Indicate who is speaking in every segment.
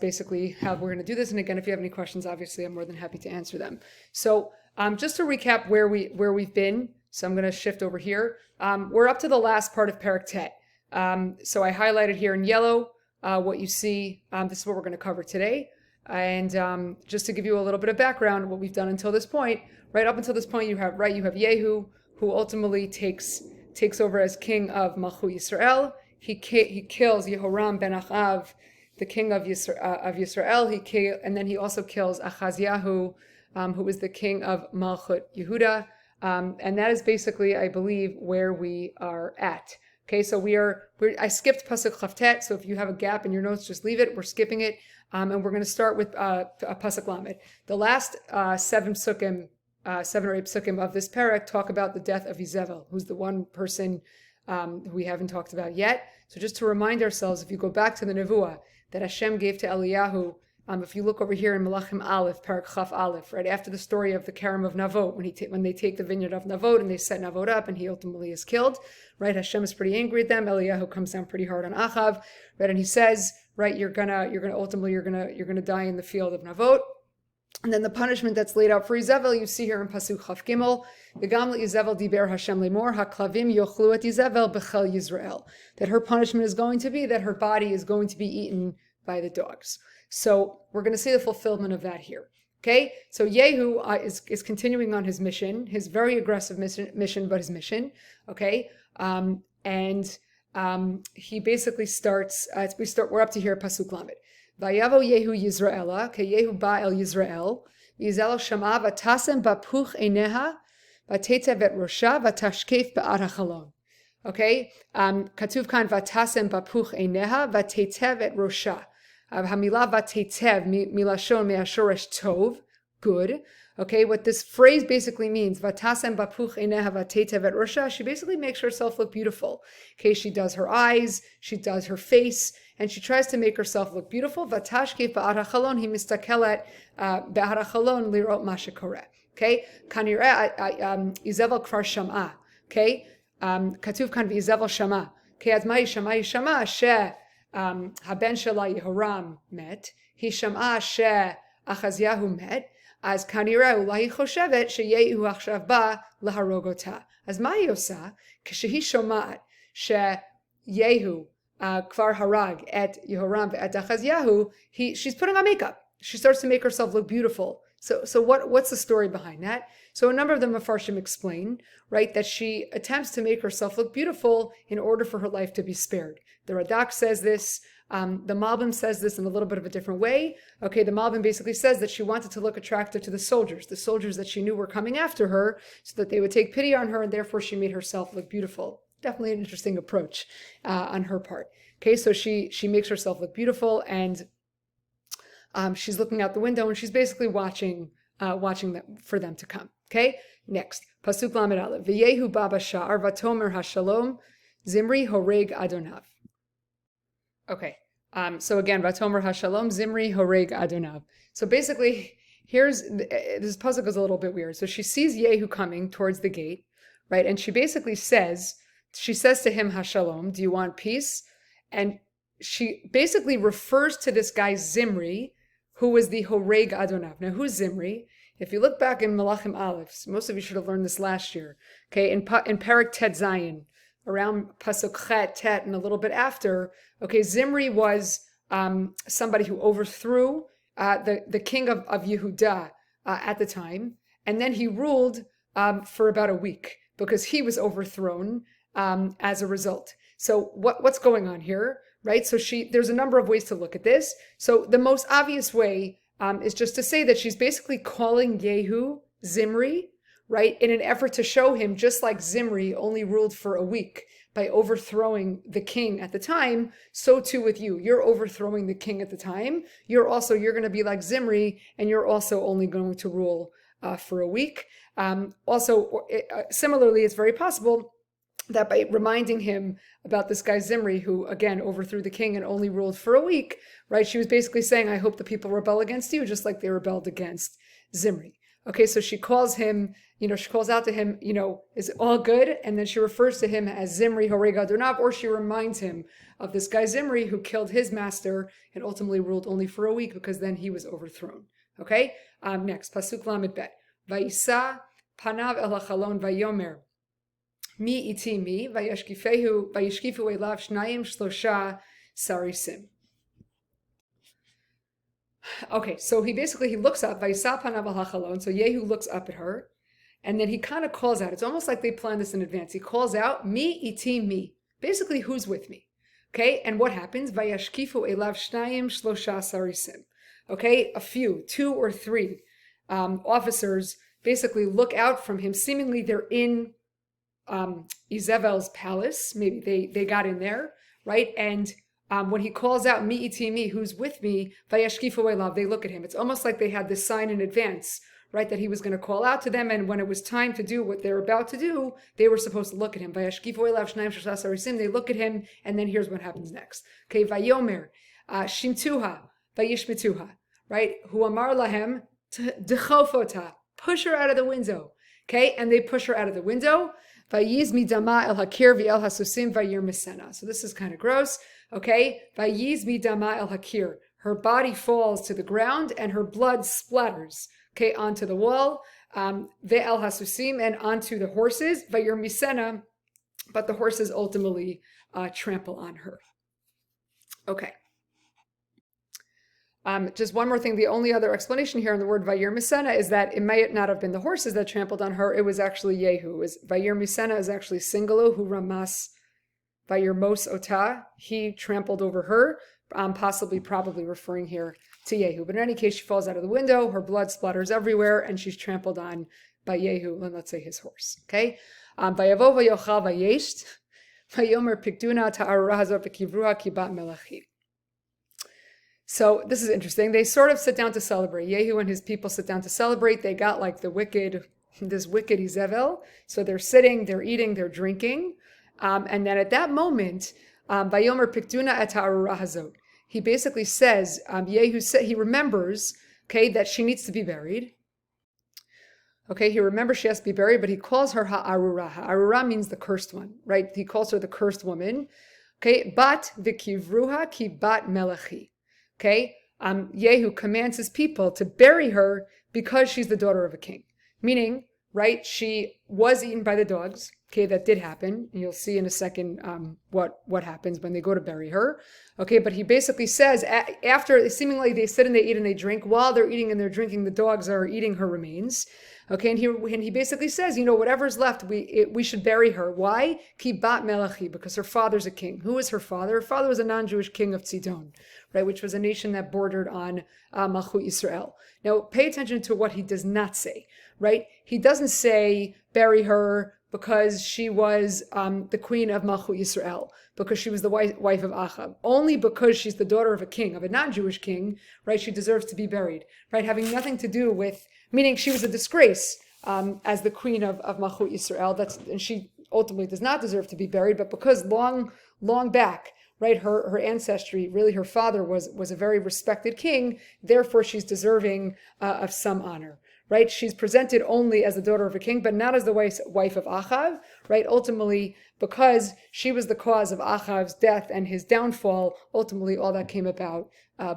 Speaker 1: basically how we're going to do this. And again, if you have any questions, obviously, I'm more than happy to answer them. So just to recap where we've been. So I'm going to shift over here. We're up to the last part of Perek Tet. So I highlighted here in yellow what you see. This is what we're going to cover today. And just to give you a little bit of background, what we've done until this point, right up until this point, you have Yehu, who ultimately takes over as king of Malchut Yisrael. He kills Yehoram ben Achav, the king of Yisrael. And then he also kills Achaziahu, who is the king of Malchut Yehuda. And that is basically, I believe, where we are at. Okay, so I skipped Pasuk Chavtet, so if you have a gap in your notes, just leave it. We're skipping it. And we're going to start with Pasuk Lamed. The last 7 or 8 psukim of this parak talk about the death of Izevel, who's the one person who we haven't talked about yet. So just to remind ourselves, if you go back to the Nevuah that Hashem gave to Eliyahu, if you look over here in Melachim Aleph, Parak Chaf Aleph, right after the story of the Kerem of Navot, when they take the vineyard of Navot and they set Navot up and he ultimately is killed, right? Hashem is pretty angry at them. Eliyahu comes down pretty hard on Achav, right? And he says, right, you're gonna die in the field of Navot. And then the punishment that's laid out for Izevel, you see here in Pasuk Chaf Gimel, V'gam Izevel diber Hashem lemor haklavim yochlu et Izevel b'chel Yisrael. That her punishment is going to be that her body is going to be eaten by the dogs. So we're going to see the fulfillment of that here. Okay, so Yehu is continuing on his mission, his very aggressive mission, but his mission. Okay, and he basically starts. We're up to here, Pasuk Lamed. Vayavo Yehu Yisraela, ke Yehu ba el Yisrael, Yizel shama vatasem bapuch eineha, vatetev et rosha vatashkef ba'ad hachalon. Okay, katuv kan vatasem bapuch eineha, vatetev et rosha. Hamila vatetev milashon me'ashoresh tov, good. Okay, what this phrase basically means, vatasem bapuch eineha vatetev et rosha, she basically makes herself look beautiful. Okay, she does her eyes, she does her face, and she tries to make herself look beautiful. Vatashkef ba'ad hachalon, he mistakelet ba'ad hachalon lirot ma shekoreh. Okay, kanireh Izevel kvar sham'a. Okay, katuv kan v'Izevel shama. Okay, admai shama she haben shela Yehoram met. He sham'a she Achaziahu met. As kanireh ulahi choshevet sheyehu achshav ba laharogota. As ma yosa kshehi shomat she Yehu Kvar Harag et Yehoram et Achaziahu, she's putting on makeup. She starts to make herself look beautiful. So what's the story behind that? So a number of the Mefarshim explain, right, that she attempts to make herself look beautiful in order for her life to be spared. The Radak says this. The Malbim says this in a little bit of a different way. Okay, the Malbim basically says that she wanted to look attractive to the soldiers that she knew were coming after her, so that they would take pity on her, and therefore she made herself look beautiful. Definitely an interesting approach on her part. Okay, so she makes herself look beautiful, and she's looking out the window, and she's basically watching them for them to come. Okay, next Pasuk Lamed Aleph. V'yehu baba sha'ar vatomer hashalom Zimri horeg Adonav. Okay, so again vatomer hashalom Zimri horeg Adonav. So basically, this pasuk is a little bit weird. So she sees Yehu coming towards the gate, right, and she basically says. She says to him, Hashalom, do you want peace? And she basically refers to this guy Zimri, who was the Horeg Adonav. Now, who's Zimri? If you look back in Melachim Aleph, most of you should have learned this last year. Okay, in Perek Tet Zayin, around Pasuk Chet, Tet, and a little bit after, okay, Zimri was somebody who overthrew the king of Yehuda at the time, and then he ruled for about a week because he was overthrown as a result. So what's going on here, right? So there's a number of ways to look at this. So the most obvious way is just to say that she's basically calling Yehu Zimri, right? In an effort to show him, just like Zimri only ruled for a week by overthrowing the king at the time, so too with you. You're overthrowing the king at the time. You're going to be like Zimri, and you're also only going to rule for a week. Similarly, it's very possible that by reminding him about this guy Zimri, who again overthrew the king and only ruled for a week, right? She was basically saying, I hope the people rebel against you, just like they rebelled against Zimri. Okay, so she calls him, she calls out to him, is all good? And then she refers to him as Zimri Horega Adonav, or she reminds him of this guy Zimri who killed his master and ultimately ruled only for a week because then he was overthrown. Okay, next, Pasuk Lamed Bet. Vayisa panav el hachalon vayomer mi iti mi vayishkifu elav shnayim shlosha sarisim. Okay, so he looks up, Vayisa panav el hachalon, so Yehu looks up at her, and then he kind of calls out. It's almost like they planned this in advance. He calls out, mi iti mi, basically, who's with me? Okay, and what happens? Vayashkifu elav shnayim shlosha sarisim. Okay, a few, 2 or 3 officers basically look out from him. Seemingly they're in Izevel's palace. Maybe they got in there, right? And when he calls out, mi iti mi, who's with me, vayashkifu elav, they look at him. It's almost like they had this sign in advance, right, that he was going to call out to them. And when it was time to do what they're about to do, they were supposed to look at him. Vayashkifu elav shnayim shloshah sarisim, they look at him, and then here's what happens next. Okay, vayomer, shimtuha, vayishmituha. Right? Hu amar lahem dechofota, push her out of the window. Okay, and they push her out of the window. Vayiz midama el hakir v'el hasusim vayir misena. So this is kind of gross. Okay, vayiz midama el hakir. Her body falls to the ground and her blood splatters. Okay, onto the wall. Ve'el hasusim, and onto the horses. Vayir misena, but the horses ultimately trample on her. Okay. Just one more thing. The only other explanation here on the word Vayir Misena is that it might not have been the horses that trampled on her. It was actually Yehu. Vayir Misena is actually singular, who ramas Vayir Mos Ota. He trampled over her, probably referring here to Yehu. But in any case, she falls out of the window. Her blood splatters everywhere, and she's trampled on by Yehu, and let's say his horse. Okay? Vayavo vayochal vayesht vayomer pikduna ta'arura hazor v'kivruha kibat Melachim. So this is interesting. They sort of sit down to celebrate. Yehu and his people sit down to celebrate. They got like this wicked Izevel. So they're sitting, they're eating, they're drinking. And then at that moment, Vayomer Pikduna et ha'arura hazot. He basically says, Yehu he remembers, okay, that she needs to be buried. Okay, he remembers she has to be buried, but he calls her ha'arura. Ha'arura means the cursed one, right? He calls her the cursed woman. Okay, bat v'kivruha ki bat melachi. Okay, Yehu commands his people to bury her because she's the daughter of a king. Meaning, right, she was eaten by the dogs. Okay, that did happen. You'll see in a second what happens when they go to bury her. Okay, but he basically says, after seemingly they sit and they eat and they drink, while they're eating and they're drinking, the dogs are eating her remains. Okay, and he basically says, whatever's left, we should bury her. Why? Ki bat melachi, because her father's a king. Who is her father? Her father was a non-Jewish king of Tzidon, right, which was a nation that bordered on Malchut Yisrael. Now, pay attention to what he does not say, right? He doesn't say bury her because she was the queen of Malchut Yisrael, because she was the wife of Achab. Only because she's the daughter of a king, of a non-Jewish king, right, she deserves to be buried, right, having nothing to do with, meaning she was a disgrace as the queen of Malchut Yisrael. And she ultimately does not deserve to be buried, but because long back, right, her ancestry, really her father was a very respected king, therefore she's deserving of some honor. Right, she's presented only as the daughter of a king, but not as the wife of Achav. Right, ultimately, because she was the cause of Achav's death and his downfall. Ultimately, all that came about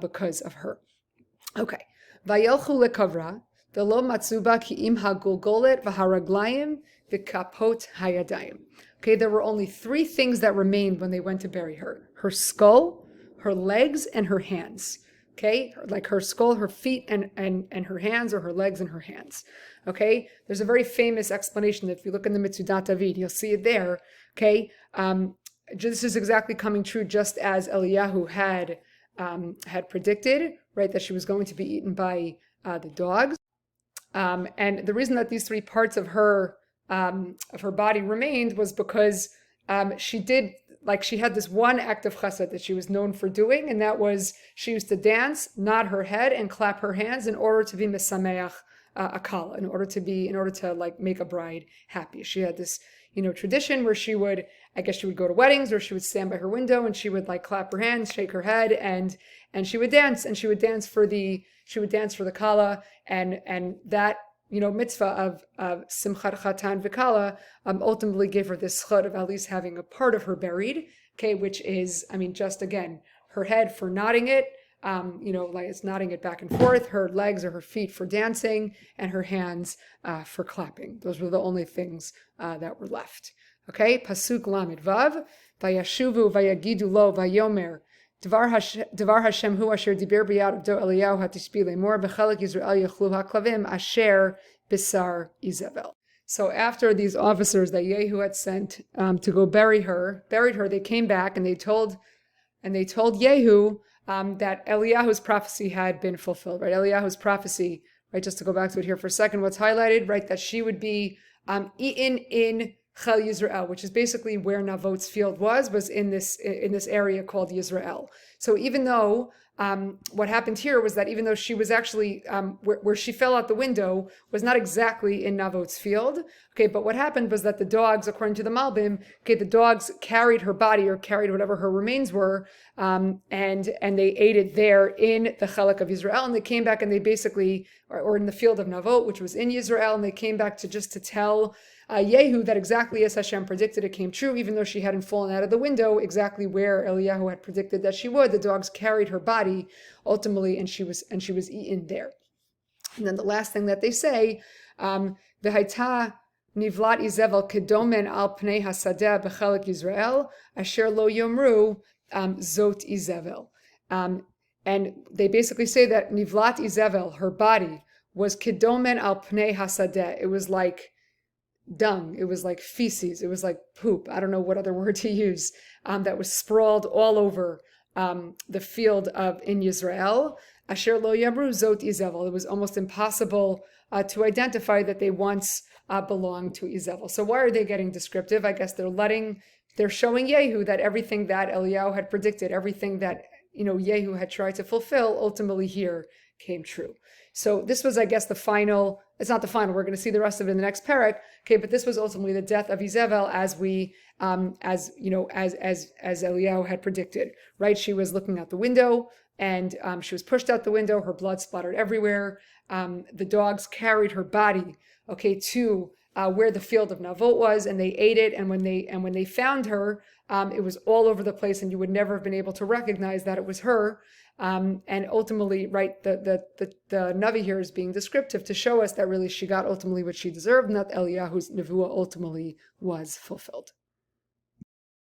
Speaker 1: because of her. Okay, Vayelchu lekavra v'lo matzuba ki im hagulgolet v'haraglayim v'kapot hayadayim. Okay, there were only 3 things that remained when they went to bury her: her skull, her legs, and her hands. Okay, like her skull, her feet, and her hands, or her legs and her hands. Okay, there's a very famous explanation that if you look in the Mitzudat David, you'll see it there. Okay, this is exactly coming true, just as Eliyahu had predicted, right, that she was going to be eaten by the dogs. And the reason that these 3 parts of her body remained was because she had this one act of chesed that she was known for doing, and that was she used to dance, nod her head, and clap her hands in order to be mesameach akala, in order to like make a bride happy. She had this tradition where she would go to weddings, or she would stand by her window and she would like clap her hands, shake her head, and she would dance, for the kala, and that mitzvah of Simchat Chatan Vikala, ultimately gave her this chut of at least having a part of her buried, okay, which is, just again, her head for nodding it, like it's nodding it back and forth, her legs or her feet for dancing, and her hands for clapping. Those were the only things that were left. Okay, Pasuk Lamed Vav, Vayashuvu Vayagidu Lo Vayomer, Dvar Hashem hu asher diber biyad do Eliyahu hatishpi lemor b'chelek Yisrael yechlu haklavim asher bisar Izevel. So after these officers that Yehu had sent to go buried her, they came back and they told Yehu that Eliyahu's prophecy had been fulfilled. Right, Eliyahu's prophecy. Right, just to go back to it here for a second, what's highlighted, right, that she would be eaten in Chel Yisrael, which is basically where Navot's field was in this area called Yisrael. So even though what happened here was that even though she was actually where she fell out the window was not exactly in Navot's field, okay, but what happened was that the dogs, according to the Malbim, okay, the dogs carried her body or carried whatever her remains were, and they ate it there in the Chelek of Yisrael, and they came back and they basically, or in the field of Navot, which was in Yisrael, and they came back to tell Yehu that exactly as Hashem predicted it came true, even though she hadn't fallen out of the window, exactly where Eliyahu had predicted that she would. The dogs carried her body ultimately, and she was eaten there. And then the last thing that they say, v'haita nivlat Izevel kedomen al pnei hasadeh b'chelek Yisrael asher lo yomru zot Izevel. And they basically say that nivlat Izevel, her body, was kedomen al pnei hasadeh. It was like dung, it was like feces, it was like poop, I don't know what other word to use, that was sprawled all over the field in Yisrael. Asher lo yamru zot Izevel. It was almost impossible to identify that they once belonged to Izevel. So why are they getting descriptive? I guess they're showing Yehu that everything that Eliyahu had predicted, everything that Yehu had tried to fulfill, ultimately here came true. So this was, I guess, the final. It's not the final. We're going to see the rest of it in the next parak. Okay, but this was ultimately the death of Izevel, as Eliyahu had predicted. Right? She was looking out the window, and she was pushed out the window. Her blood splattered everywhere. The dogs carried her body, okay, to where the field of Navot was, and they ate it. And when they found her, it was all over the place, and you would never have been able to recognize that it was her. And ultimately, right, the Navi here is being descriptive to show us that really she got ultimately what she deserved, and that Eliyahu's nevuah ultimately was fulfilled.